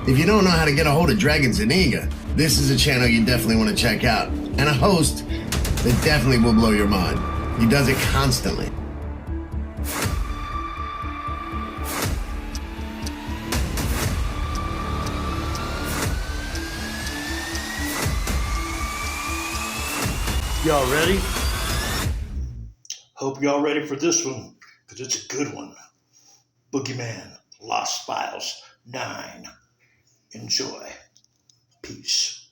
If you don't know how to get a hold of Dragon Zaniga, this is a channel you definitely want to check out, and a host that definitely will blow your mind. He does it constantly. Y'all ready? Hope y'all ready for this one, because it's a good one. Boogeyman, Lost Files 9. Enjoy. Peace.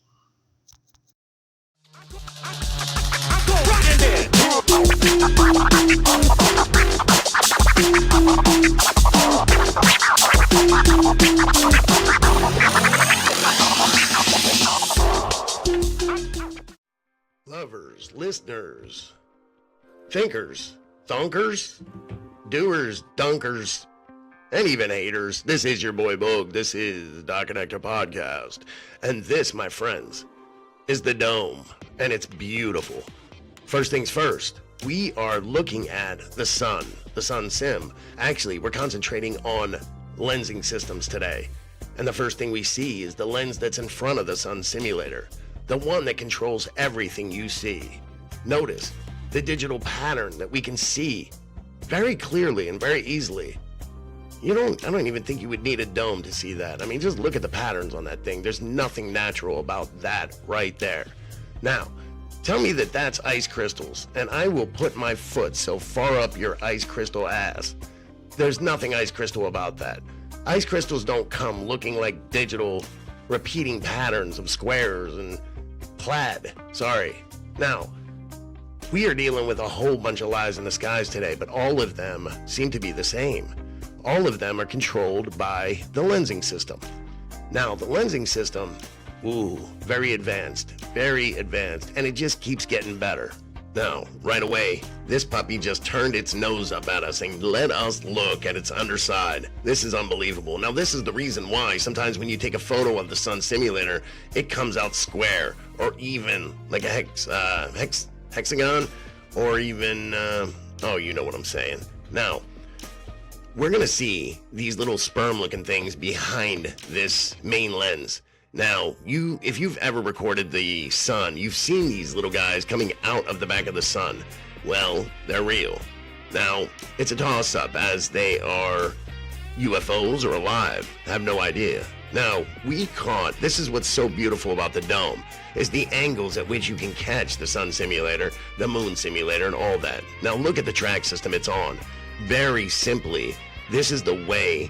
Lovers, listeners, thinkers, thonkers, doers, dunkers, and even haters, this is your boy Boog. This is the Connector Podcast. And this, my friends, is the dome. And it's beautiful. First things first, we are looking at the sun sim. Actually, we're concentrating on lensing systems today. And the first thing we see is the lens that's in front of the sun simulator. The one that controls everything you see. Notice the digital pattern that we can see very clearly and very easily. I don't even think you would need a dome to see that. I mean, just look at the patterns on that thing. There's nothing natural about that right there. Now, tell me that that's ice crystals, and I will put my foot so far up your ice crystal ass. There's nothing ice crystal about that. Ice crystals don't come looking like digital repeating patterns of squares and plaid. Sorry. Now, we are dealing with a whole bunch of lies in the skies today, but all of them seem to be the same. All of them are controlled by the lensing system. Now, the lensing system, very advanced, and it just keeps getting better. Now, right away, this puppy just turned its nose up at us and let us look at its underside. This is unbelievable. Now, this is the reason why sometimes when you take a photo of the sun simulator, it comes out square, or even like a hexagon, or even, you know what I'm saying. Now, we're gonna see these little sperm-looking things behind this main lens. Now, if you've ever recorded the sun, you've seen these little guys coming out of the back of the sun. Well, they're real. Now, it's a toss-up, as they are UFOs or alive. I have no idea. Now, this is what's so beautiful about the dome, is the angles at which you can catch the sun simulator, the moon simulator, and all that. Now, look at the track system it's on. Very simply, this is the way.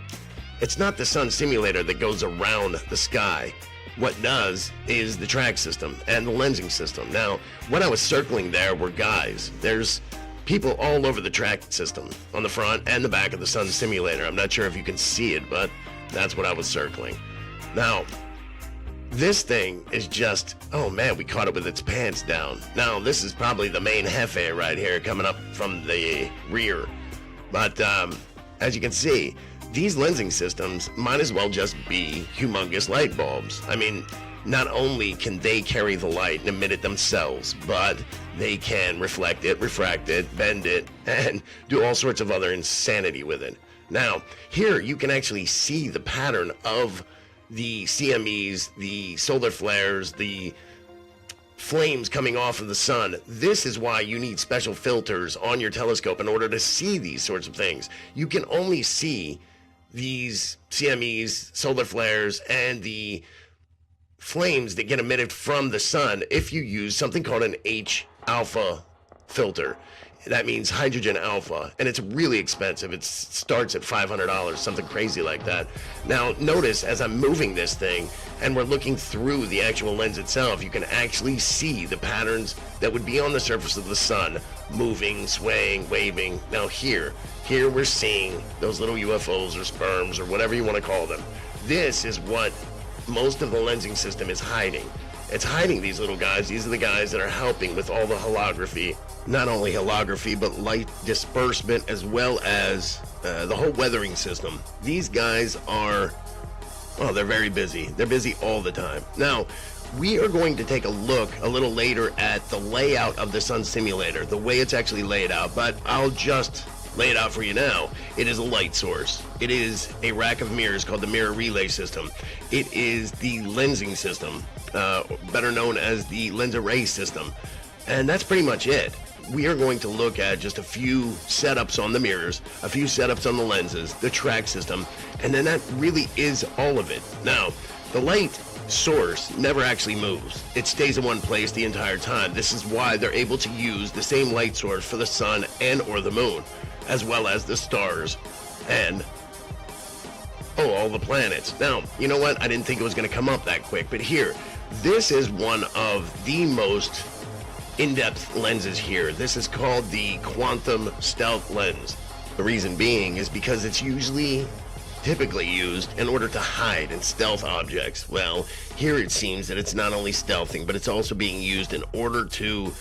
It's not the sun simulator that goes around the sky. What does is the track system and the lensing system. Now, what I was circling there were guys. There's people all over the track system, on the front and the back of the sun simulator. I'm not sure if you can see it, but that's what I was circling. Now, this thing is just, oh man, we caught it with its pants down. Now, this is probably the main jefe right here coming up from the rear. But as you can see, these lensing systems might as well just be humongous light bulbs. I mean, not only can they carry the light and emit it themselves, but they can reflect it, refract it, bend it, and do all sorts of other insanity with it. Now, here you can actually see the pattern of the CMEs, the solar flares, the flames coming off of the sun. This is why you need special filters on your telescope in order to see these sorts of things. You can only see these CMEs, solar flares, and the flames that get emitted from the sun if you use something called an H-alpha filter. That means hydrogen alpha, and it's really expensive. It starts at $500, something crazy like that. Now, notice as I'm moving this thing, and we're looking through the actual lens itself, you can actually see the patterns that would be on the surface of the sun, moving, swaying, waving. Now here we're seeing those little UFOs or sperms or whatever you want to call them. This is what most of the lensing system is hiding. It's hiding these little guys. These are the guys that are helping with all the holography. Not only holography, but light disbursement, as well as the whole weathering system. These guys are, they're very busy. They're busy all the time. Now, we are going to take a look a little later at the layout of the sun simulator, the way it's actually laid out, but I'll just lay it out for you now. It is a light source. It is a rack of mirrors called the mirror relay system. It is the lensing system, better known as the lens array system. And that's pretty much it. We are going to look at just a few setups on the mirrors, a few setups on the lenses, the track system, and then that really is all of it. Now, the light source never actually moves. It stays in one place the entire time. This is why they're able to use the same light source for the sun and or the moon, as well as the stars and all the planets. Now, you know what? I didn't think it was going to come up that quick, but here, this is one of the most in-depth lenses here. This is called the quantum stealth lens. The reason being is because it's typically used in order to hide and stealth objects. Well, here it seems that it's not only stealthing, but it's also being used in order to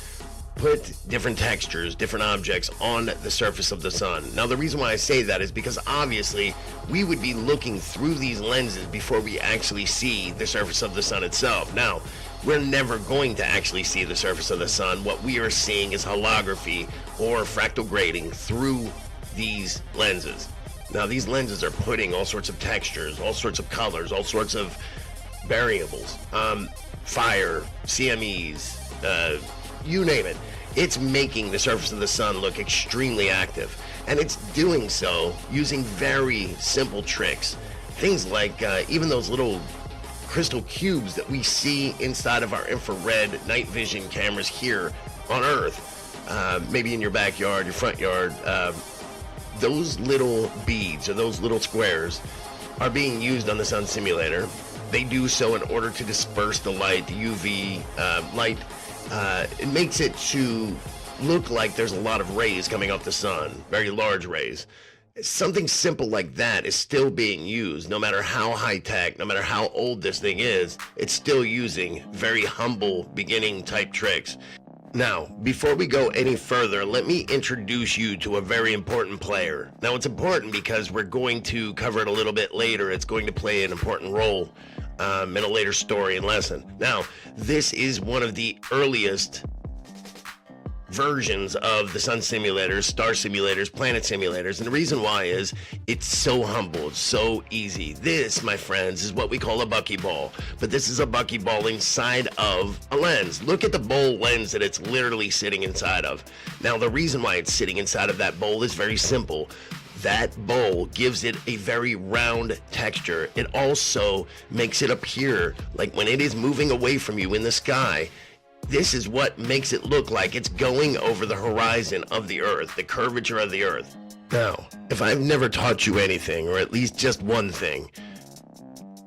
put different textures, different objects on the surface of the sun. Now, the reason why I say that is because obviously we would be looking through these lenses before we actually see the surface of the sun itself. Now, we're never going to actually see the surface of the sun. What we are seeing is holography or fractal grading through these lenses. Now, these lenses are putting all sorts of textures, all sorts of colors, all sorts of variables, fire, CMEs, you name it. It's making the surface of the sun look extremely active, and it's doing so using very simple tricks. Things like even those little crystal cubes that we see inside of our infrared night vision cameras here on Earth, maybe in your backyard, your front yard. Those little beads or those little squares are being used on the sun simulator. They do so in order to disperse the light, the UV light. It makes it to look like there's a lot of rays coming off the sun, very large rays. Something simple like that is still being used. No matter how high-tech, no matter how old this thing is, it's still using very humble beginning type tricks. Now, before we go any further, let me introduce you to a very important player. Now, it's important because we're going to cover it a little bit later. It's going to play an important role in a later story and lesson. Now, this is one of the earliest versions of the sun simulators, star simulators, planet simulators, and the reason why is it's so humble, it's so easy. This, my friends, is what we call a buckyball, but this is a buckyball inside of a lens. Look at the bowl lens that it's literally sitting inside of. Now, the reason why it's sitting inside of that bowl is very simple. That bowl gives it a very round texture. It also makes it appear like when it is moving away from you in the sky, this is what makes it look like it's going over the horizon of the Earth, the curvature of the Earth. Now, if I've never taught you anything, or at least just one thing,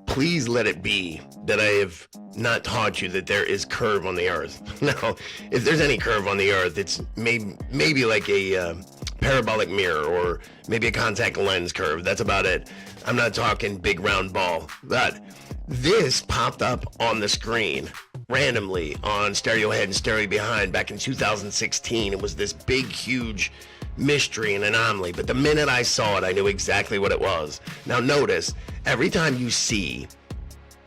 please let it be that I have not taught you that there is curve on the Earth. Now, if there's any curve on the Earth, it's maybe like a parabolic mirror or maybe a contact lens curve. That's about it. I'm not talking big round ball. But this popped up on the screen randomly on Stereo Ahead and Stereo Behind back in 2016. It was this big, huge mystery and anomaly, but the minute I saw it, I knew exactly what it was. Now notice, every time you see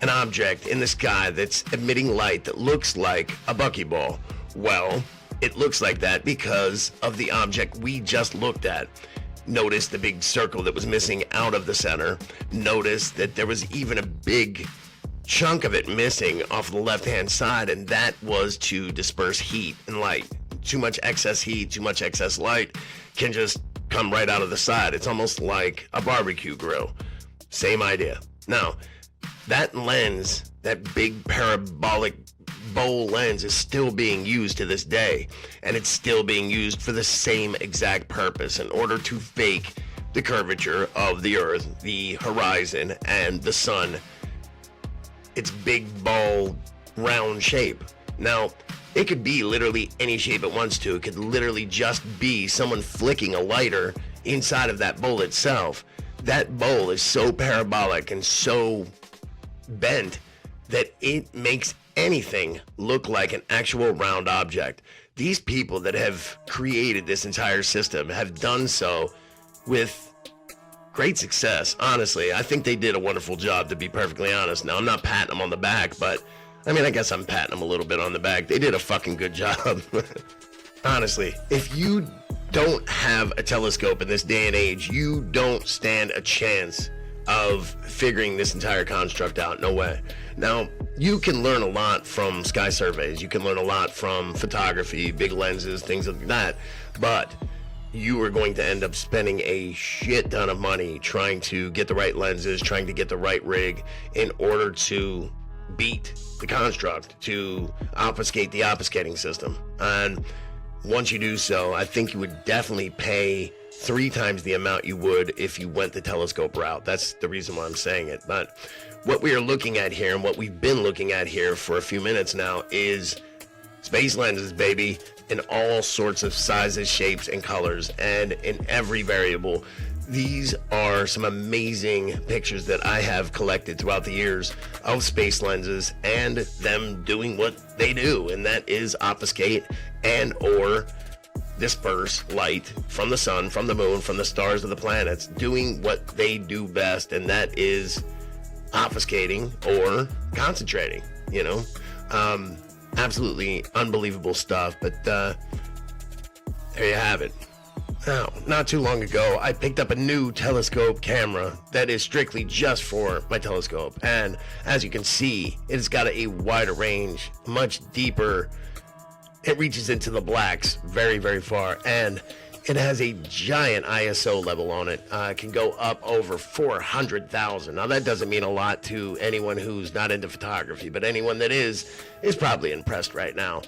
an object in the sky that's emitting light that looks like a buckyball, well, it looks like that because of the object we just looked at. Notice the big circle that was missing out of the center. Notice that there was even a big chunk of it missing off the left-hand side, and that was to disperse heat and light. Too much excess heat, too much excess light can just come right out of the side. It's almost like a barbecue grill. Same idea. Now, that lens, that big parabolic bowl lens, is still being used to this day, and it's still being used for the same exact purpose, in order to fake the curvature of the Earth, the horizon, and the sun. Its big ball round shape. Now, it could be literally any shape it wants to. It could literally just be someone flicking a lighter inside of that bowl itself. That bowl is so parabolic and so bent that it makes anything look like an actual round object. These people that have created this entire system have done so with great success. Honestly, I think they did a wonderful job, to be perfectly honest. Now, I'm not patting them on the back, but I mean, I guess I'm patting them a little bit on the back. They did a fucking good job. Honestly, if you don't have a telescope in this day and age, you don't stand a chance of figuring this entire construct out. No way. Now, you can learn a lot from sky surveys. You can learn a lot from photography, big lenses, things like that. But you are going to end up spending a shit ton of money trying to get the right lenses, trying to get the right rig in order to beat the construct, to obfuscate the obfuscating system. And once you do so, I think you would definitely pay 3 times the amount you would if you went the telescope route. That's the reason why I'm saying it. But what we are looking at here, and what we've been looking at here for a few minutes now, is space lenses, baby, in all sorts of sizes, shapes, and colors, and in every variable. These are some amazing pictures that I have collected throughout the years of space lenses and them doing what they do, and that is obfuscate and or disperse light from the sun, from the moon, from the stars of the planets, doing what they do best, and that is obfuscating or concentrating, you know. Absolutely unbelievable stuff, but there you have it. Now, not too long ago, I picked up a new telescope camera that is strictly just for my telescope, and as you can see, it's got a wider range, much deeper. It reaches into the blacks very, very far, and it has a giant ISO level on it. It can go up over 400,000. Now, that doesn't mean a lot to anyone who's not into photography, but anyone that is probably impressed right now.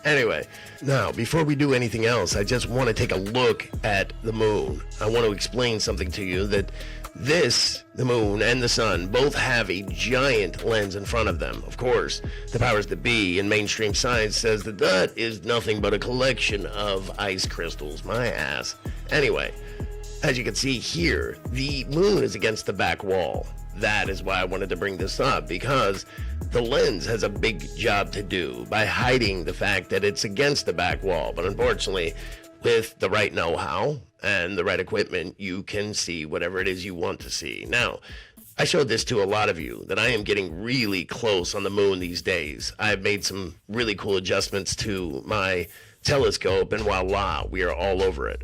Anyway, now, before we do anything else, I just want to take a look at the moon. I want to explain something to you that the moon and the sun both have a giant lens in front of them. Of course, the powers that be in mainstream science says that that is nothing but a collection of ice crystals. My ass. Anyway, as you can see here, the moon is against the back wall. That is why I wanted to bring this up, because the lens has a big job to do by hiding the fact that it's against the back wall. But unfortunately, with the right know-how and the right equipment, you can see whatever it is you want to see. Now, I showed this to a lot of you, that I am getting really close on the moon these days. I've made some really cool adjustments to my telescope, and voila, we are all over it.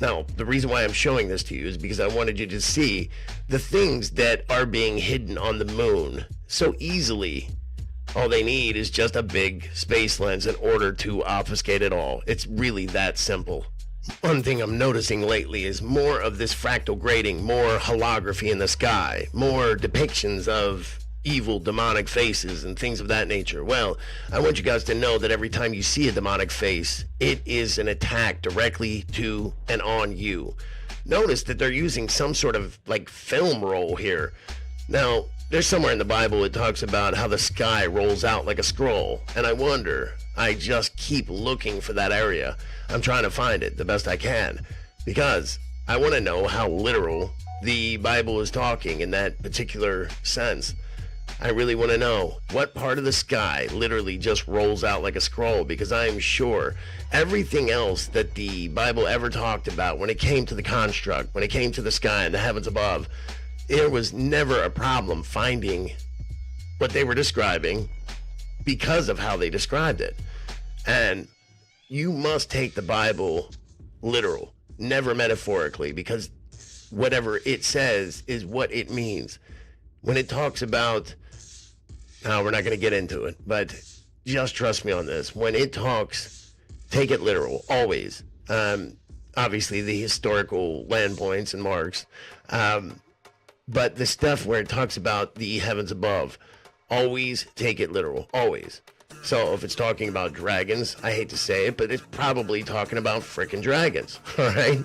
Now, the reason why I'm showing this to you is because I wanted you to see the things that are being hidden on the moon so easily. All they need is just a big space lens in order to obfuscate it all. It's really that simple. One thing I'm noticing lately is more of this fractal grading, more holography in the sky, more depictions of evil demonic faces and things of that nature. Well, I want you guys to know that every time you see a demonic face, it is an attack directly to and on you. Notice that they're using some sort of like film roll here. Now, there's somewhere in the Bible it talks about how the sky rolls out like a scroll, and I just keep looking for that area. I'm trying to find it the best I can, because I want to know how literal the Bible is talking in that particular sense. I really want to know what part of the sky literally just rolls out like a scroll, because I am sure everything else that the Bible ever talked about when it came to the construct, when it came to the sky and the heavens above, there was never a problem finding what they were describing because of how they described it. And you must take the Bible literal, never metaphorically, because whatever it says is what it means. When it talks about, now we're not going to get into it, but just trust me on this. When it talks, take it literal, always. Obviously, the historical land points and marks. But the stuff where it talks about the heavens above, always take it literal, always. So if it's talking about dragons, I hate to say it, but it's probably talking about frickin' dragons, all right?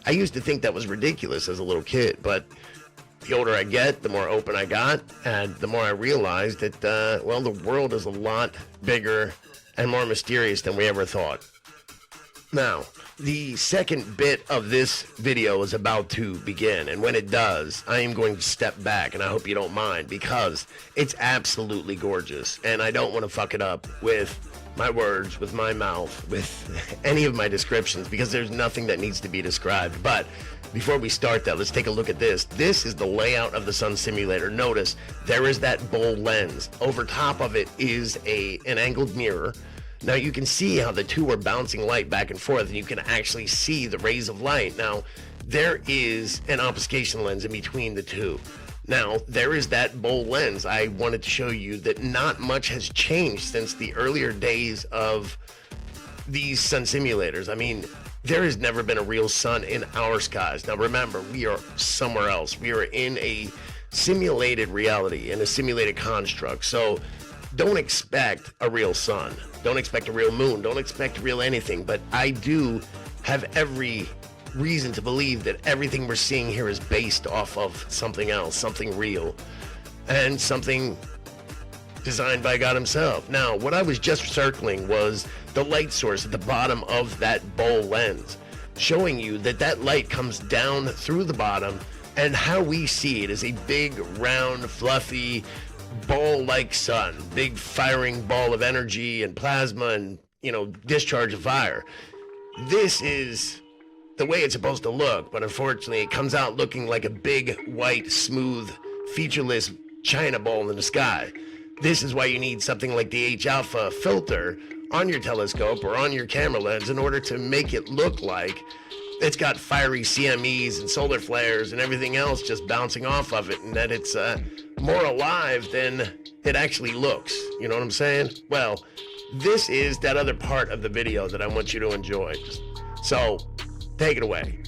I used to think that was ridiculous as a little kid, but the older I get, the more open I got, and the more I realized that, the world is a lot bigger and more mysterious than we ever thought. Now, the second bit of this video is about to begin, and when it does, I am going to step back, and I hope you don't mind, because it's absolutely gorgeous, and I don't want to fuck it up with my words, with my mouth, with any of my descriptions, because there's nothing that needs to be described. But before we start that, let's take a look at this. This is the layout of the sun simulator. Notice there is that bowl lens. Over top of it is an angled mirror. Now you can see how the two are bouncing light back and forth, and you can actually see the rays of light. Now, there is an obfuscation lens in between the two. Now, there is that bowl lens. I wanted to show you that not much has changed since the earlier days of these sun simulators. I mean, there has never been a real sun in our skies. Now remember, we are somewhere else. We are in a simulated reality, in a simulated construct. So don't expect a real sun. Don't expect a real moon. Don't expect real anything. But I do have every reason to believe that everything we're seeing here is based off of something else, something real, and something designed by God himself. Now, what I was just circling was the light source at the bottom of that bowl lens, showing you that that light comes down through the bottom, and how we see it is a big, round, fluffy, ball-like sun, big firing ball of energy and plasma and, discharge of fire. This is the way it's supposed to look, but unfortunately it comes out looking like a big, white, smooth, featureless China ball in the sky. This is why you need something like the H-alpha filter on your telescope or on your camera lens in order to make it look like it's got fiery CMEs and solar flares and everything else just bouncing off of it, and that it's more alive than it actually looks. You know what I'm saying? Well, this is that other part of the video that I want you to enjoy. So, take it away.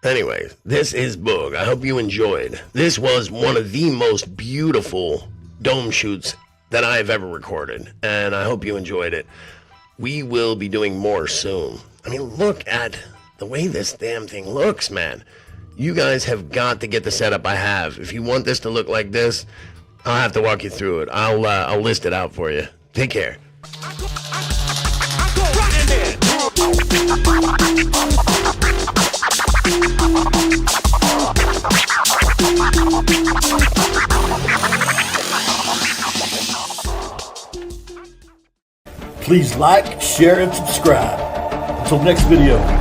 Anyway, this is Boog. I hope you enjoyed. This was one of the most beautiful dome shoots that I've ever recorded, and I hope you enjoyed it. We will be doing more soon. I mean, look at the way this damn thing looks, man. You guys have got to get the setup I have. If you want this to look like this, I'll have to walk you through it. I'll list it out for you. Take care. Please like, share, and subscribe. Until next video.